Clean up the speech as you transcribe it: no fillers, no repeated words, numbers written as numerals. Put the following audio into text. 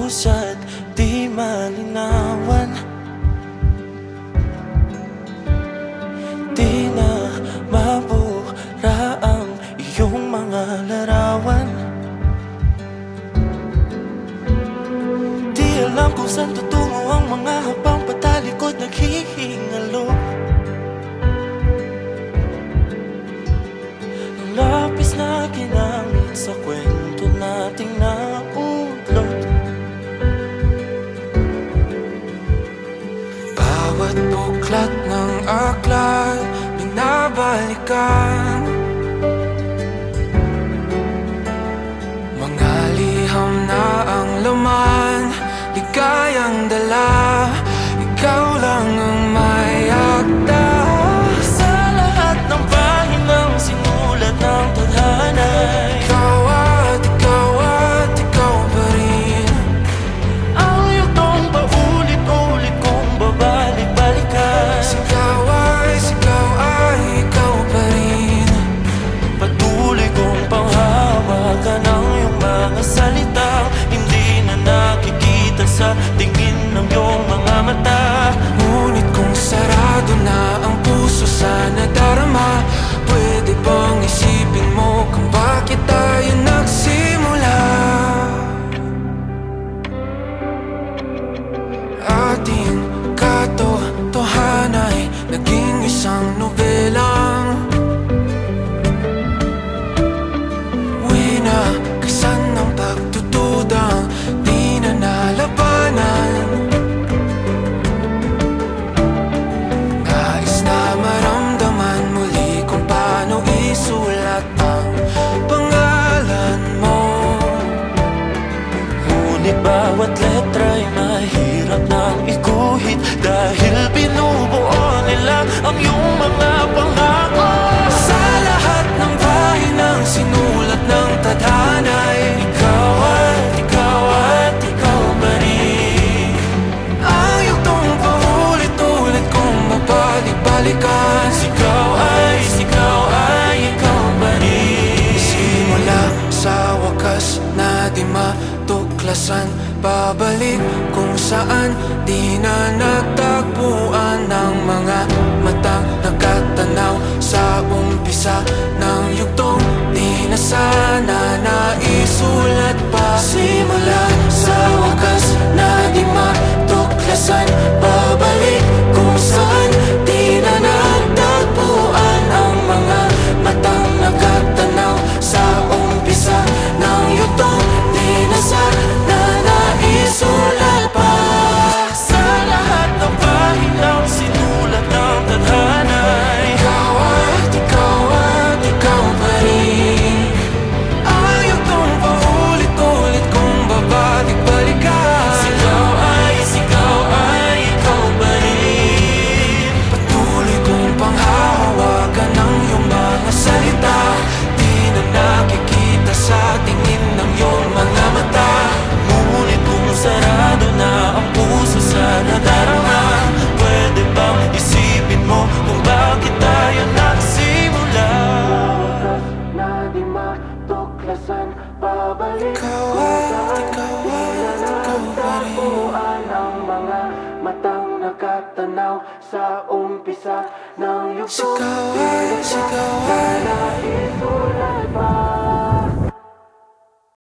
puso't di malinawan. Di na mabura ang iyong mga larawan. Di alam kung saan tutungo ang mga habang patalikod naghihingalo. Ang lapis na ginamit sa kwento nating napulot. Bawat buklat ng aklat binabalikan. Mga liham na ang laman, ligayang dala, ikaw lang ang may akda. Sa lahat ng pahinang sinulat ng tadhana, ikaw at ikaw pa rin. Ang yugtong paulit-ulit kong babalik-balikan. Sigaw ay ikaw pa rin. Patuloy kong panghawakan ang iyong mga salitang hindi na nakikita sa tingin ng iyong mga mata. Ngunit kung sarado na ang puso sa nadarama, pwede bang isipin mo kung bakit tayo nagsimula? Ating katotohanan ay naging isang nobelang winakasan ng pagtutudang di na nalabanan. Nais na maramdaman muli kung paano isulat ang pangalan mo. Ngunit bawat letra'y mahirap nang iguhit, dahil binubuo nila ang iyong mga pangako. Sa lahat ng pahinang sinulat ng tadhana, ikaw pa rin. Ang yugtong paulit-ulit kong mabalik-balikan. Sigaw ay ikaw pa rin. Simula sa wakas na di matuklasan, babalik kung saan di na nagtagpuan ng mga matang nakatanaw. Sa umpisa ng yugtong di na sana naisulat pa. Simula sa wakas na di matuklasan, babalik kung saan di na nagtagpuan ang mga matang nakatanaw. Sa umpisa ng yugtong di na sana naisulat pa. Sa lahat ng pahinang sinulat ng tadhana, ikaw pa rin. Ang yugtong paulit-ulit kong babalik-balikan. Sigaw ay ikaw pa rin. Patuloy kong panghahawakan ang iyong mga salita, di na nakikita sa tingin ng iyong mga mata. Ngunit kung sarado na ang puso sa nadarama, pwede bang isipin mo kung bakit tayo nagsimula? Na di matuklasan, babalik ikaw pa rin. Ang mga matang nakatanaw sa umpisa ng yugtong. Sigaw ay naisulat pa.